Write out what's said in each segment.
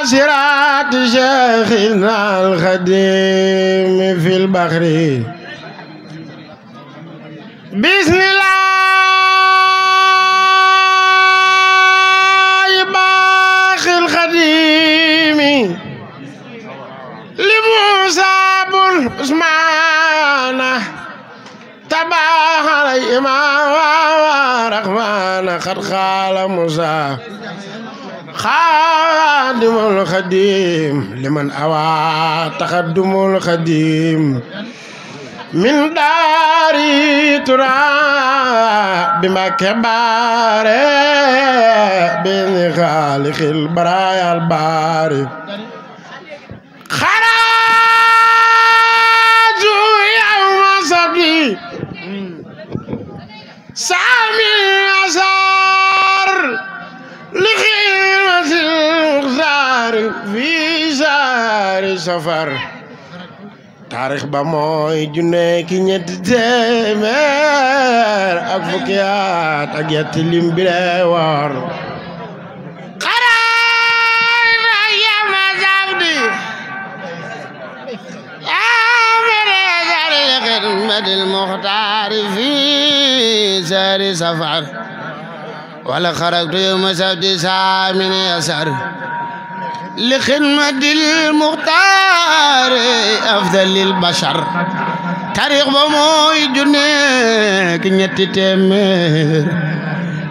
صراط شيخنا الخديم في البحر بسم الله باخ الخديم لموسى بن عثمان تباح الإمام رحمن قد قال موسى خادم الخديم لمن أوى تقدم الخديم من داري ترى بما كبار بين خالق البرايا الباري خرجوا يوم صبي سامي أسار لخيمة الغزار في شهر سفر taarix ba mooy junne ki ñetti téeméer ak fukki at ak yetti lim bi lay war xaraay na yama sabdi amere jari xidmatil muxtaari fi sari safar wala xarajtu yawma sabti saamini yasar لخدمة المختار أفضل البشر تاريخ بموي جنيك نيتي تيمير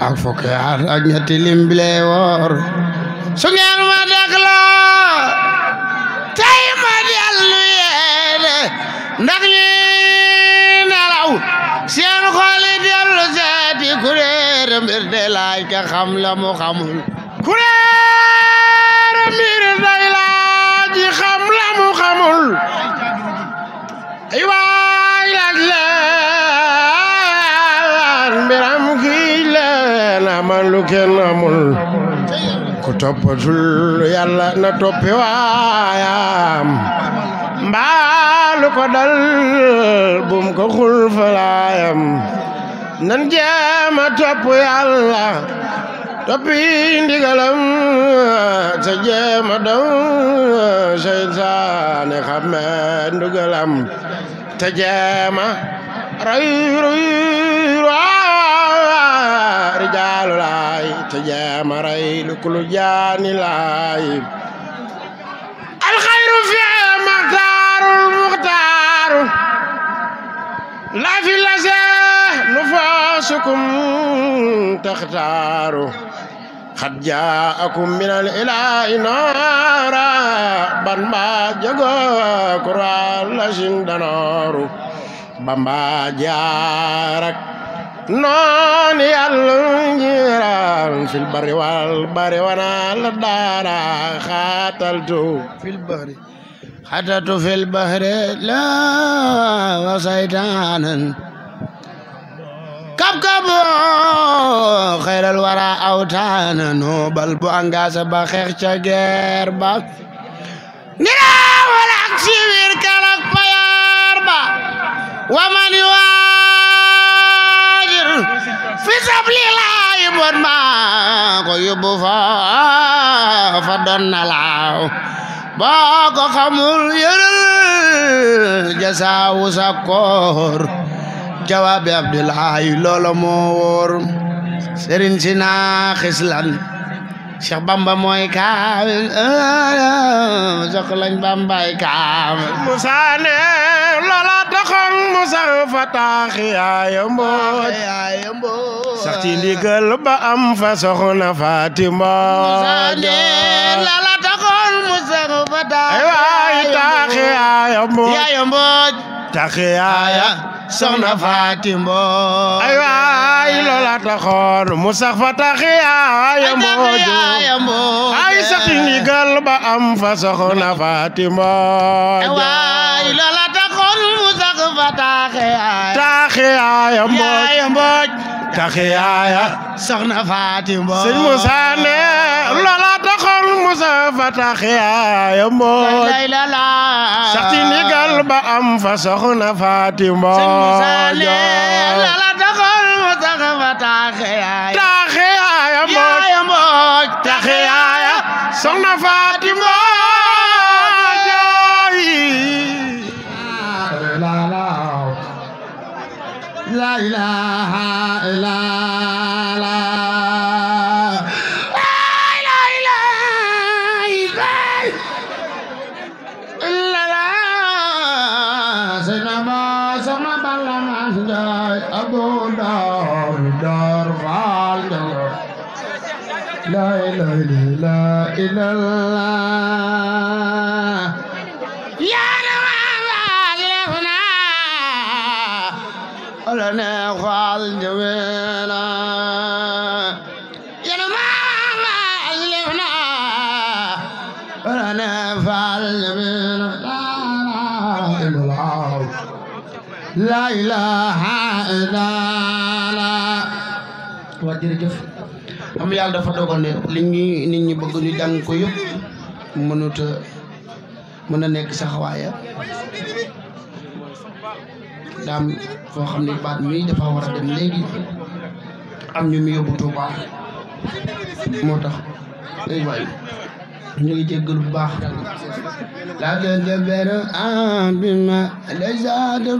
أفوك يار نيتي لمبلي وور سنين ما دخلو تاي ما ديالو يالي نغني نلاو سين خالي ديالو زاتي كورير مردي لايك خملا مو خمول mir day laaji xam la mu xamul ay waay laaj leen mbiram kii leen amal lu kenn amul ku toppatul yàlla na toppi waayam mbaalu ko dal bum ko xul falaayam nan jéema topp yàlla toppi ndigalam sa jéema daw seytaane xamme ndugalam te jéema ray rijaalu laay te jéema ray lukulu jaani laay alxayru fi maxtaarul muxtaaru la fi lase nufaasukum taxtaaru xad jaakum minal ilaahi noora Bamba jago kural lasin danooru Bamba jaarak noon Yàlla njiran fil barri wal bahri wana la daara xaataltu fil bahri xatatu fil bahri la wa saytaanan kab xayral wara awtaana noobal bu angaasa ba xeex ca geer ba nira wala ak siwir kalak payaar ba waman waajir fi sablillahi bon ma ko yóbbu fa doon na laaw boo ko xamul yërël jasaawu sa koor jawaabi Abdullahi loola moo wóor sëriñ si naa xislan Cheikh Bamba mooy kaamil soxlañ Bambay kaamil Musa ne loola taxoon Musa fa taaxi yaaya mbooj sax ci ndigal ba am fa soxna Fatima Musa ne loola taxoon Musa fa taaxi yaaya mbooj taxiyaaya soxna Fatima ay waay loola taxoon mu sax fa taxiyaaya mbooju ay sax ndigal ba am fa soxna Fatima ay waay loola taxoon mu sax fa taxiyaaya mbooj taxiyaaya soxna Fatima sëñ Musa ne loola taxoon mu sax fa taxiyaaya mbooj sax ndigal ba am fa soxna Fatima lala taxol mu sax fa taxiyaaya mbooj soxna Fatima jooy la ilaha illallah la ilaha illallah ya rabbana ala na khal jawela ya rabbana ala na khal jawela la ilaha illallah wa jërëjëf am yàlla dafa dogal ne li ñi nit ñi bëgg ñu jàng ko yëpp mën a nekk sax waaye daam foo xam ne baat mi dafa war a dem léegi am ñu mu yóbbu Tuuba moo tax day waay ñu ngi jéggal bu baax la tadabbar bima laysa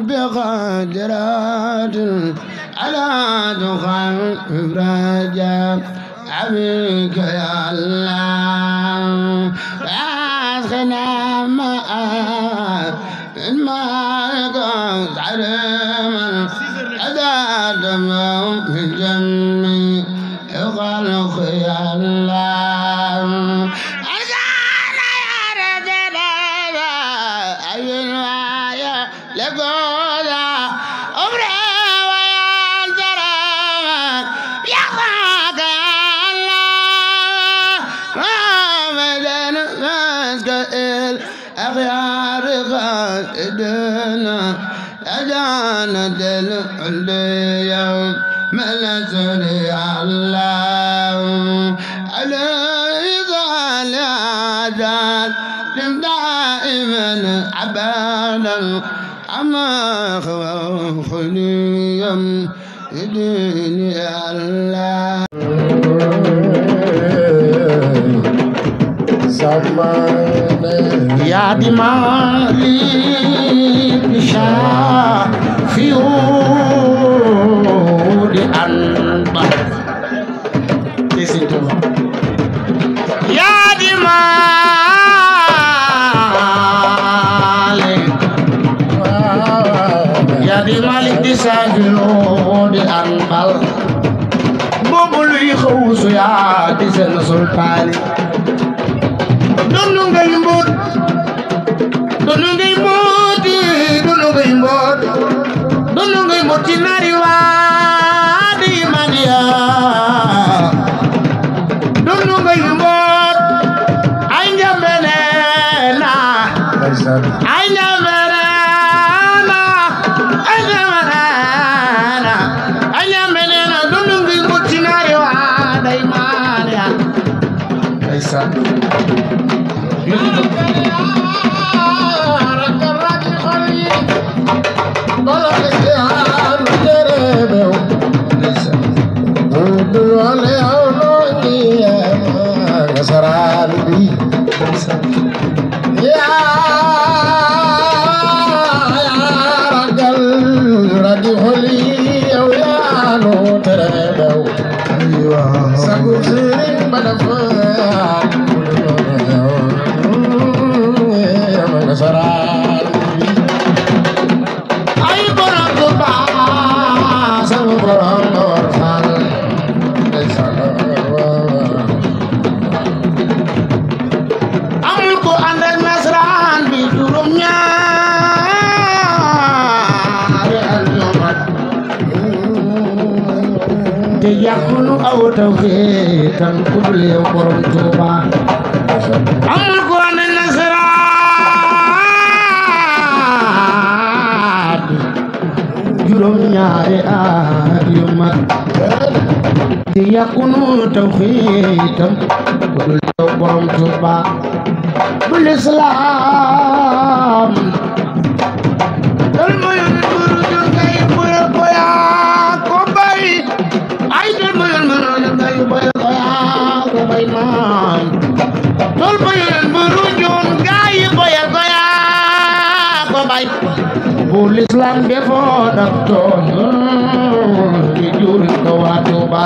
bi qadirat ala dukhal raja abik ya Allah askhina ma عرم أزاد من جمي خلق يا الله أزاد يا رجل أي الوايا لقولا أمري ويا الجرم يا خاك يا الله رمضان مسكيل أخيار خالدنا أجانا اليوم ملسل يا الله عليه ظل عزال دائما عبادا عما خوفني يديني يا الله يا دمالي في يود أنبا يا دمالي في يود أنبا بوبلو يخوص يا ديسن سلطاني دونو ngay mbot dunu ngay moti nari wadi mania dunu ngay mbot ay njambelena ay njambelena ay njambelena ay njambelena dunu ngay moti nari wadi mania aysa yakunu aw tawfitan kubli borom Tuuba amul ko ne nasaraat juróom ñaari at yu mat yakunu tawfitan kubli borom Tuuba bul islam dal moy buru ngay buru boya ko bay ay del moy ngay boya ko bay man tol bayal burujun gaay boyal goya ko bay bu l'islam defo dak ton di jur ko wa Tuuba